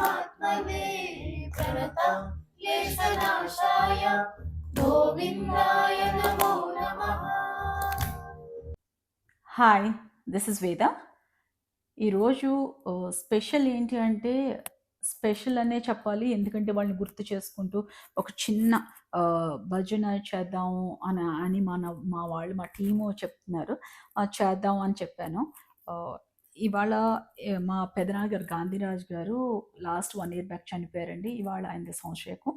परमात्मने प्रणत क्लेशनाशाय गोविन्दाय नमो नमः। హాయ్, దిస్ ఇస్ వేద. ఈరోజు స్పెషల్ ఏంటి అంటే, స్పెషల్ అనే చెప్పాలి. ఎందుకంటే వాళ్ళని గుర్తు చేసుకుంటూ ఒక చిన్న భజన చేద్దాము అని మా వాళ్ళు మా టీము చెప్తున్నారు. చేద్దాం అని చెప్పాను. ఇవాళ మా పెదనాన్న గారు గాంధీరాజు గారు లాస్ట్ 1 ఇయర్ బ్యాక్ చనిపోయారండి. ఇవాళ ఆయనది సంవత్సరీకం.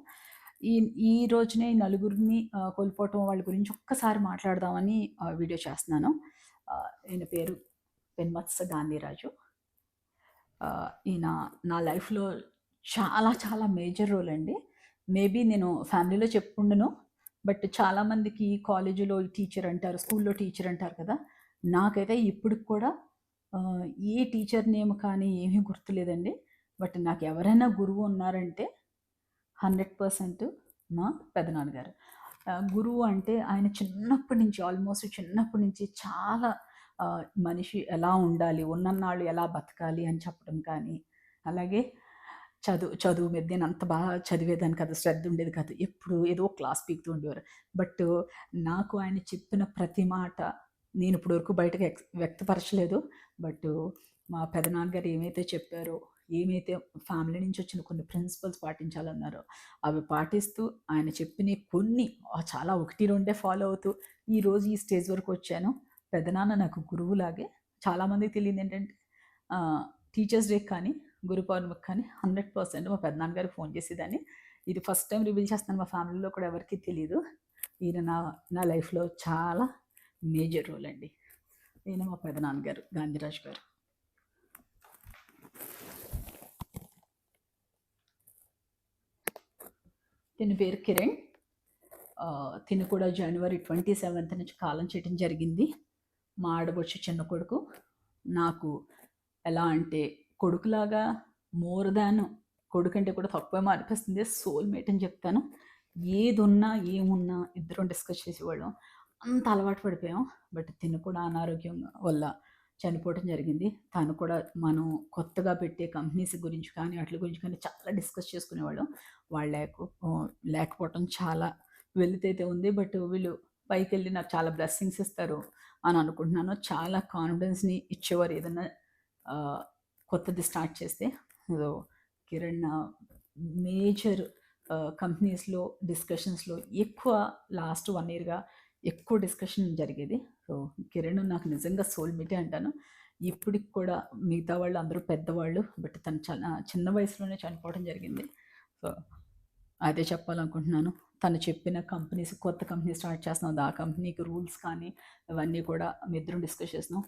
ఈ ఈ రోజునే ఈ నలుగురిని కోల్పోవటం వాళ్ళ గురించి ఒక్కసారి మాట్లాడదామని వీడియో చేస్తున్నాను. ఈయన పేరు పెన్మత్స గాంధీరాజు. ఈయన నా లైఫ్‌లో చాలా చాలా మేజర్ రోల్ అండి. మేబీ నేను ఫ్యామిలీలో చెప్పుండను. బట్ చాలామందికి కాలేజీలో టీచర్ అంటారు, స్కూల్‌లో టీచర్ అంటారు కదా! నాకైతే ఇప్పటికి కూడా ఏ టీచర్ నేమ్ కానీ ఏమీ గుర్తులేదండి. బట్ నాకు ఎవరైనా గురువు ఉన్నారంటే 100% మా పెదనాన్నగారు. గురువు అంటే ఆయన చిన్నప్పటి నుంచి, ఆల్మోస్ట్ చిన్నప్పటి నుంచి చాలా మనిషి ఎలా ఉండాలి, ఉన్నన్నాళ్ళు ఎలా బతకాలి అని చెప్పడం కానీ, అలాగే చదువు మీద నేను అంత బాగా చదివేదాన్ని కాదు, శ్రద్ధ ఉండేది కాదు. ఎప్పుడు ఏదో క్లాస్ పీకుతూ ఉండేవారు. బట్ నాకు ఆయన చెప్పిన ప్రతి మాట నేను ఇప్పటివరకు బయటకు వ్యక్తపరచలేదు. బట్ మా పెదనాన్నగారు ఏమైతే చెప్పారో, ఏమైతే ఫ్యామిలీ నుంచి వచ్చిన కొన్ని ప్రిన్సిపల్స్ పాటించాలన్నారో అవి పాటిస్తూ, ఆయన చెప్పిన కొన్ని చాలా 1, 2 ఫాలో అవుతూ ఈరోజు ఈ స్టేజ్ వరకు వచ్చాను. పెదనాన్న నాకు గురువులాగే. చాలామందికి తెలియదు ఏంటంటే, టీచర్స్ డేకి కానీ, గురు పౌర్ణమికి కానీ 100% మా పెదనాన్న గారికి ఫోన్ చేసేదాన్ని. ఇది ఫస్ట్ టైం రివీల్ చేస్తున్నాను. మా ఫ్యామిలీలో కూడా ఎవరికీ తెలీదు. ఈయన నా లైఫ్‌లో చాలా మేజర్ రోల్ అండి. ఈయన మా పెదనాన్నగారు గాంధీరాజు గారు. తిని పేరు కిరణ్. తిని కూడా జనవరి 27 నుంచి కాలం చేయడం జరిగింది. మా ఆడబొచ్చు చిన్న కొడుకు. నాకు ఎలా అంటే కొడుకులాగా, మోర్ దాన్ కొడుకు అంటే కూడా తక్కువేమో అనిపిస్తుంది. సోల్మేట్ అని చెప్తాను. ఏదున్నా ఏమున్నా ఇద్దరం డిస్కస్ చేసేవాళ్ళం. అంత అలవాటు పడిపోయాం. బట్ తిను కూడా అనారోగ్యం వల్ల చనిపోవడం జరిగింది. తను కూడా మనం కొత్తగా పెట్టే కంపెనీస్ గురించి కానీ, వాటి గురించి కానీ చాలా డిస్కస్ చేసుకునేవాళ్ళం. వాళ్ళు లేకపోవటం చాలా వెలితైతే ఉంది. బట్ వీళ్ళు పైకెళ్ళి నాకు చాలా బ్లెస్సింగ్స్ ఇస్తారు అని అనుకుంటున్నాను. చాలా కాన్ఫిడెన్స్‌ని ఇచ్చేవారు ఏదన్నా కొత్తది స్టార్ట్ చేస్తే. సో కిరణ్ మేజర్ కంపెనీస్‌లో డిస్కషన్స్‌లో ఎక్కువ లాస్ట్ 1 ఇయర్‌గా ఎక్కువ డిస్కషన్ జరిగేది. సో కిరణ్ నాకు నిజంగా సోల్మేటే అంటాను. ఇప్పటికి కూడా మిగతా వాళ్ళు అందరూ పెద్దవాళ్ళు. బట్ తను చాలా చిన్న వయసులోనే చనిపోవడం జరిగింది. సో అదే చెప్పాలనుకుంటున్నాను. తను చెప్పిన కంపెనీస్, కొత్త కంపెనీ స్టార్ట్ చేస్తున్నాం, ఆ కంపెనీకి రూల్స్ కానీ ఇవన్నీ కూడా మేమిద్దరం డిస్కస్ చేస్తున్నాం.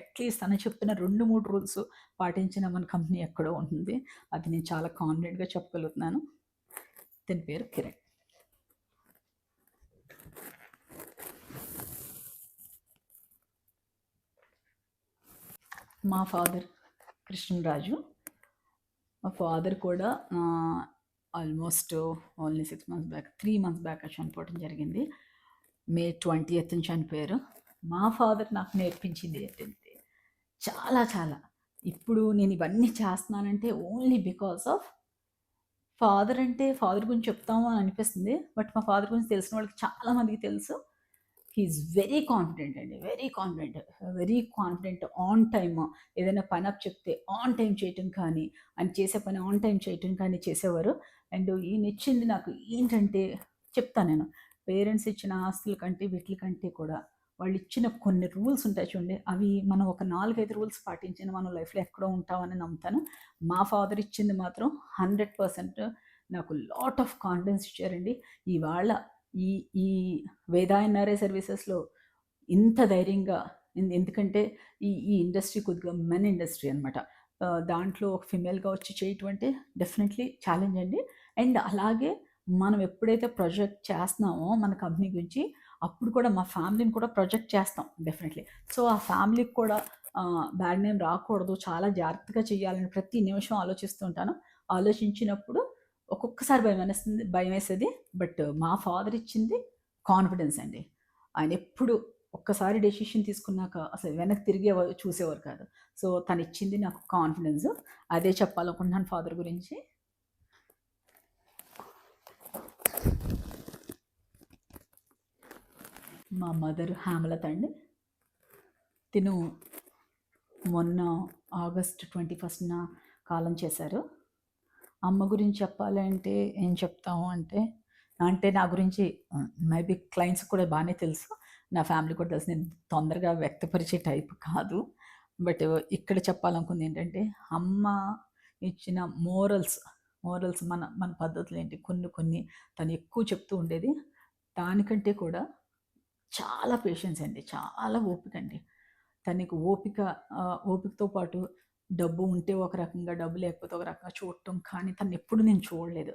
అట్లీస్ట్ తను చెప్పిన 2, 3 రూల్స్ పాటించిన మన కంపెనీ ఎక్కడో ఉంటుంది. అది నేను చాలా కాన్ఫిడెంట్‌గా చెప్పగలుగుతున్నాను. తన పేరు కిరణ్. మా ఫాదర్ కృష్ణరాజు. మా ఫాదర్ కూడా almost only 6 months back, 3 months back చనిపోవడం జరిగింది. మే 20th చనిపోయారు. మా ఫాదర్ నాకు నేర్పించింది ఏంటంటే చాలా చాలా, ఇప్పుడు నేను ఇవన్నీ చేస్తున్నానంటే ఓన్లీ బికాస్ ఆఫ్ ఫాదర్. అంటే ఫాదర్ గురించి చెప్తాము అని అనిపిస్తుంది. బట్ మా ఫాదర్ గురించి తెలిసిన వాళ్ళకి చాలామందికి తెలుసు. హీఈస్ వెరీ కాన్ఫిడెంట్ అండి, వెరీ కాన్ఫిడెంట్. ఆన్ టైమ్ ఏదైనా పని అప్ చెప్తే ఆన్ టైం చేయటం కానీ, ఆయన చేసే పని ఆన్ టైం చేయటం కానీ చేసేవారు. అండ్ ఈయన ఇచ్చింది నాకు ఏంటంటే, చెప్తాను నేను, పేరెంట్స్ ఇచ్చిన ఆస్తుల కంటే వీటి కంటే కూడా వాళ్ళు ఇచ్చిన కొన్ని రూల్స్ ఉంటాయి చూడండి, అవి మనం ఒక 4, 5 రూల్స్ పాటించిన మనం లైఫ్లో ఎక్కడో ఉంటామని నమ్ముతాను. మా ఫాదర్ ఇచ్చింది మాత్రం 100% నాకు లాట్ ఆఫ్ కాన్ఫిడెన్స్ ఇచ్చారండి. ఇవాళ ఈ ఈ వేదా ఎన్ఆర్ఐ సర్వీసెస్లో ఇంత ధైర్యంగా, ఎందుకంటే ఈ ఇండస్ట్రీ కొద్దిగా మెన్ ఇండస్ట్రీ అనమాట. దాంట్లో ఒక ఫిమేల్గా వచ్చి చేయటం అంటే డెఫినెట్లీ ఛాలెంజ్ అండి. అండ్ అలాగే మనం ఎప్పుడైతే ప్రొజెక్ట్ చేస్తున్నామో మన కంపెనీ గురించి, అప్పుడు కూడా మా ఫ్యామిలీని కూడా ప్రొజెక్ట్ చేస్తాం డెఫినెట్లీ. సో ఆ ఫ్యామిలీకి కూడా బ్యాడ్ నేమ్ రాకూడదు, చాలా జాగ్రత్తగా చేయాలని ప్రతి నిమిషం ఆలోచిస్తూ ఉంటాను. ఆలోచించినప్పుడు ఒక్కొక్కసారి భయం వేసేది. బట్ మా ఫాదర్ ఇచ్చింది కాన్ఫిడెన్స్ అండి. ఆయన ఎప్పుడు ఒక్కసారి డెసిషన్ తీసుకున్నాక అసలు వెనక్కి తిరిగి చూసేవారు కాదు. సో తనిచ్చింది నాకు కాన్ఫిడెన్స్. అదే చెప్పాలనుకుంటున్నాను ఫాదర్ గురించి. మా మదర్ హేమలత అండి. తిను మొన్న ఆగస్ట్ 21న కాలం చేశారు. అమ్మ గురించి చెప్పాలి అంటే ఏం చెప్తాము అంటే, నా గురించి మేబీ క్లయింట్స్‌కి కూడా బానే తెలుసు. నా ఫ్యామిలీ కూడా తెలుసు. నేను తొందరగా వ్యక్తపరిచే టైప్ కాదు. బట్ ఇక్కడ చెప్పాలనుకుంది ఏంటంటే, అమ్మ ఇచ్చిన మోరల్స్ మన మన పద్ధతులేంటి కొన్ని కొన్ని తను ఎక్కువ చెప్తూ ఉండేది. దానికంటే కూడా చాలా పేషెన్స్ అండి. చాలా ఓపికండి. తనకి ఓపికతో పాటు డబ్బు ఉంటే ఒక రకంగా, డబ్బు లేకపోతే ఒక రకంగా చూడటం కానీ తనెప్పుడు నేను చూడలేదు.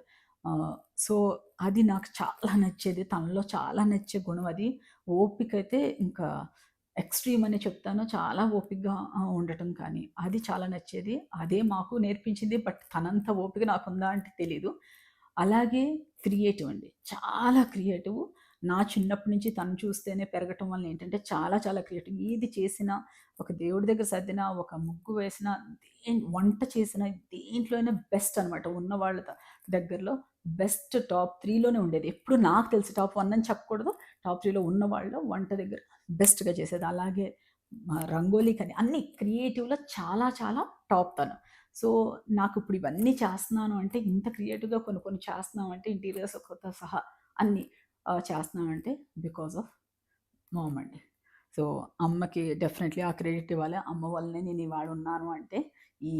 సో, అది నాకు చాలా నచ్చేది. తనలో చాలా నచ్చే గుణం అది. ఓపికైతే ఇంకా ఎక్స్‌ట్రీమ్ అనే చెప్తాను. చాలా ఓపికగా ఉండటం కానీ, అది చాలా నచ్చేది. అదే మాకు నేర్పించింది. బట్ తనంత ఓపిక నాకుందా అంటే తెలీదు. అలాగే క్రియేటివ్ అండి. చాలా క్రియేటివ్. నా చిన్నప్పటి నుంచి తను చూస్తేనే పెరగటం వల్ల ఏంటంటే చాలా చాలా క్రియేటివ్. ఏది చేసినా, ఒక దేవుడి దగ్గర సర్దినా, ఒక ముగ్గు వేసినా, వంట చేసినా దేంట్లో బెస్ట్ అనమాట. ఉన్న వాళ్ళ దగ్గరలో బెస్ట్ టాప్ 3లోనే ఉండేది. ఎప్పుడు నాకు తెలిసి టాప్ 1 అని చెప్పకూడదు. టాప్ 3లో ఉన్న వాళ్ళలో వంట దగ్గర బెస్ట్‌గా చేసేది. అలాగే రంగోలి కానీ అన్నీ క్రియేటివ్‌లో చాలా చాలా టాప్ తను. సో, నాకిప్పుడు ఇవన్నీ చేస్తున్నాను అంటే ఇంత క్రియేటివ్‌గా కొన్ని కొన్ని చేస్తున్నాం అంటే ఇంటీరియర్స్‌తో సహా అన్నీ చేస్తున్నానంటే బికాస్ ఆఫ్ మామ్ అండి. సో, అమ్మకి డెఫినెట్‌లీ ఆ క్రెడిట్ ఇవ్వాలి. అమ్మ వల్లనే నేను ఇవాళ ఉన్నాను అంటే, ఈ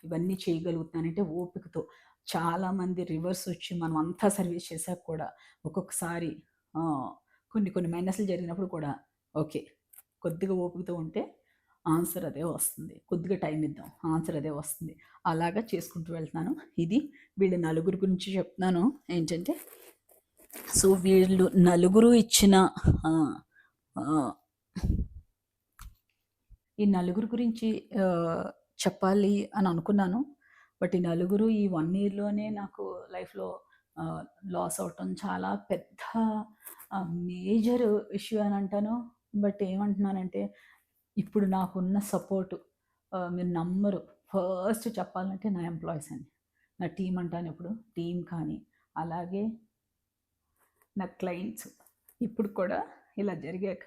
ఇవన్నీ చేయగలుగుతున్నానంటే ఓపికతో. చాలామంది రివర్స్ వచ్చి మనం అంతా సర్వీస్ చేశాక కూడా ఒక్కొక్కసారి కొన్ని కొన్ని మైనస్‌లు జరిగినప్పుడు కూడా ఓకే. కొద్దిగా ఓపికతో ఉంటే ఆన్సర్ అదే వస్తుంది. కొద్దిగా టైం ఇద్దాం. ఆన్సర్ అదే వస్తుంది. అలాగా చేసుకుంటూ వెళ్తున్నాను. ఇది వీళ్ళ నలుగురు గురించి చెప్తున్నాను. ఏంటంటే, సో, వీళ్ళు నలుగురు ఇచ్చిన ఆహ్, ఆహ్, ఈ నలుగురు గురించి చెప్పాలి అని అనుకున్నాను. బట్ ఈ నలుగురు ఈ 1 ఇయర్‌లోనే నాకు లైఫ్‌లో లాస్ అవ్వటం చాలా పెద్ద మేజర్ ఇష్యూ అని అంటాను. బట్ ఏమంటున్నానంటే, ఇప్పుడు నాకున్న సపోర్టు మీరు నమ్మరు. ఫస్ట్ చెప్పాలంటే నా ఎంప్లాయీస్ అండి. నా టీమ్ అంటాను ఇప్పుడు. టీమ్ కానీ, అలాగే నా క్లయింట్స్. ఇప్పుడు కూడా ఇలా జరిగాక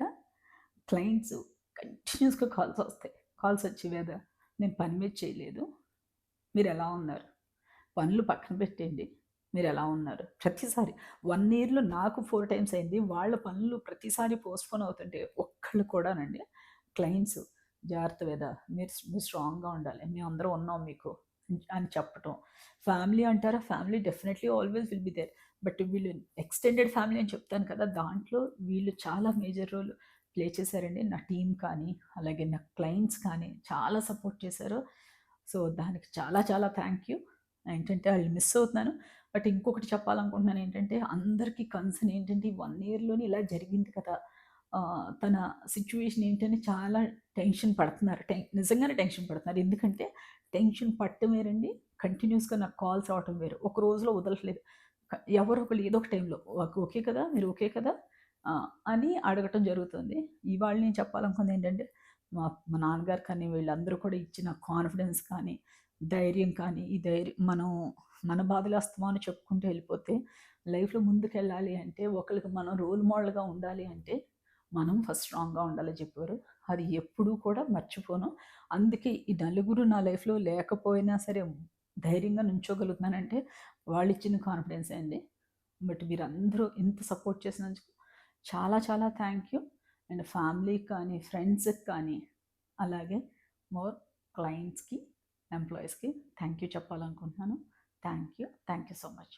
క్లయింట్స్ కంటిన్యూస్‌గా కాల్స్ వస్తాయి. కాల్స్ వచ్చి "వేద నేను పని మీద చేయలేదు. మీరెలా ఉన్నారు? పనులు పక్కన పెట్టేయండి. మీరెలా ఉన్నారు?" ప్రతిసారి 1 ఇయర్‌లో నాకు 4 టైమ్స్ అయింది. వాళ్ళ పనులు ప్రతిసారి పోస్ట్‌పోన్ అవుతుంటే ఒక్కళ్ళు కూడానండి క్లయింట్స్ "జాగ్రత్త వేద మీరు స్ట్రాంగ్‌గా ఉండాలి. మేమందరం ఉన్నాం మీకు" అని చెప్పటం. ఫ్యామిలీ అంటారా? Family definitely always will be there. But వీళ్ళు ఎక్స్‌టెండెడ్ ఫ్యామిలీ అని చెప్తాను కదా! దాంట్లో వీళ్ళు చాలా మేజర్ రోల్ ప్లే చేశారండి. నా టీమ్ కానీ, అలాగే నా క్లయింట్స్ కానీ చాలా సపోర్ట్ చేశారు. సో, దానికి చాలా చాలా థ్యాంక్ యూ. ఏంటంటే ఆళ్ళని మిస్ అవుతున్నాను. బట్ ఇంకొకటి చెప్పాలనుకుంటున్నాను ఏంటంటే, అందరికీ కన్సర్న్ ఏంటంటే, ఈ 1 ఇయర్‌లోనే ఇలా జరిగింది కదా! తన సిట్యుయేషన్ ఏంటని చాలా టెన్షన్ పడుతున్నారు. నిజంగానే టెన్షన్ పడుతున్నారు. ఎందుకంటే, టెన్షన్ పడటం వేరండి, కంటిన్యూస్‌గా నాకు కాల్స్ రావటం వేరు. ఒక రోజులో వదలట్లేదు. ఎవరో ఒకళ్ళు ఏదో ఒక టైంలో ఓకే కదా! మీరు ఓకే కదా! అని అడగటం జరుగుతుంది. ఇవాళ నేను చెప్పాలనుకుంది ఏంటంటే, మా మా నాన్నగారు కానీ, వీళ్ళందరూ కూడా ఇచ్చిన కాన్ఫిడెన్స్ కానీ, ధైర్యం కానీ, ఈ ధైర్యం మన బాధలు అస్తమానం చెప్పుకుంటూ వెళ్ళిపోతే, లైఫ్‌లో ముందుకెళ్ళాలి అంటే, ఒకళ్ళకి మనం రోల్ మోడల్‌గా ఉండాలి అంటే, మనం ఫస్ట్ స్ట్రాంగ్‌గా ఉండాలని చెప్పారు. అది ఎప్పుడూ కూడా మర్చిపోను. అందుకే ఈ నలుగురు నా లైఫ్‌లో లేకపోయినా సరే, ధైర్యంగా నుంచోగలుగుతున్నానంటే, వాళ్ళిచ్చిన కాన్ఫిడెన్సే అండి. బట్ మీరందరూ ఇంత సపోర్ట్ చేసినందుకు చాలా చాలా థ్యాంక్ యూ. అండ్ ఫ్యామిలీకి కానీ, ఫ్రెండ్స్‌కి కానీ, అలాగే మోర్ క్లయింట్స్‌కి, ఎంప్లాయీస్‌కి థ్యాంక్ యూ చెప్పాలనుకుంటున్నాను. Thank you so much.